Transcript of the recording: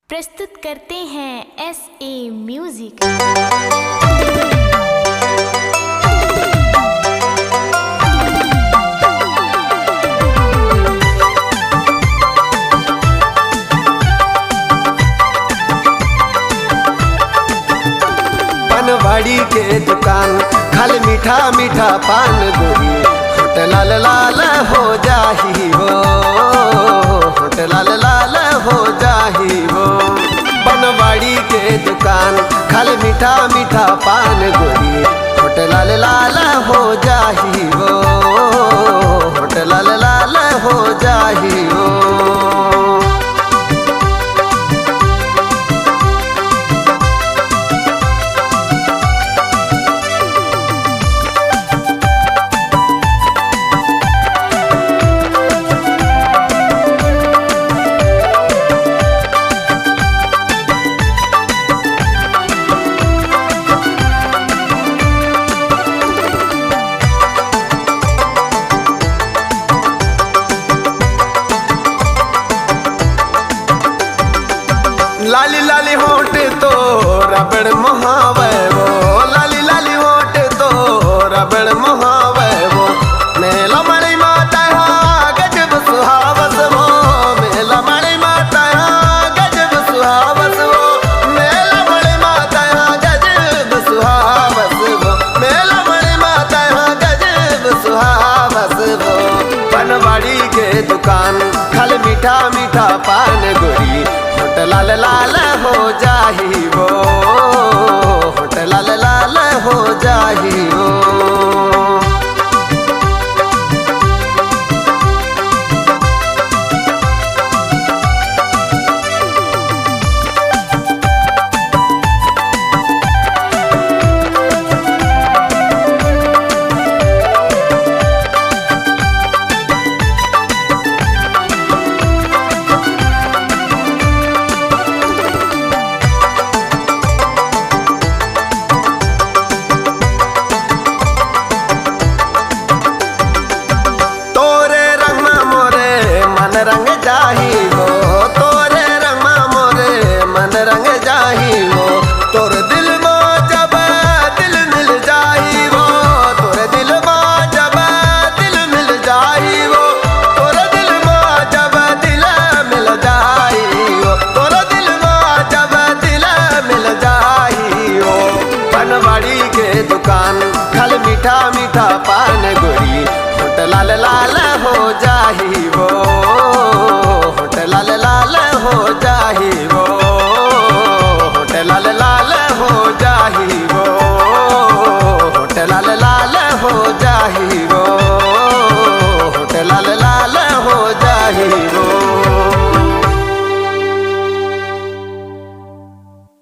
प्रस्तुत करते हैं SA म्यूजिक। पनवाड़ी के दुकान खाली मीठा मीठा पान गोरी होट लाल लाल हो जाही हो, होट लाल लाल हो जाही हो। पनवाड़ी के दुकान खाली मीठा मीठा पान गोरी होट लाल लाल हो जाही हो, होट लाल लाल हो जाही हो। लाली लाली होट तो रबड़ मुहावे वो, लाली लाली होट तो रबड़ मुहावे वो। मेला मणि माता गजब सुहावस वो, मेला मणि माता गजब सुहावस वो, मेला मणि माता गजब सुहावस वो, मेला मणि माता गजब सुहावस वो। पनवाड़ी के दुकान खाली मीठा मीठा पान गोरी होट लाल लाल हो जाही वो, होट लाल लाल हो जाही वो। रंग जाही हो तोरे रंग मोरे मन रंग जाही हो। तोर दिल में जब दिल मिल जाही हो, तोरे दिल में जब दिल मिल जाही हो, तोरे दिल में जब दिल मिल जाही हो, तोरे दिल में जब दिल मिल जाही हो। पनवाड़ी के दुकान खाली मीठा मीठा पान गोरी होट लाल लाल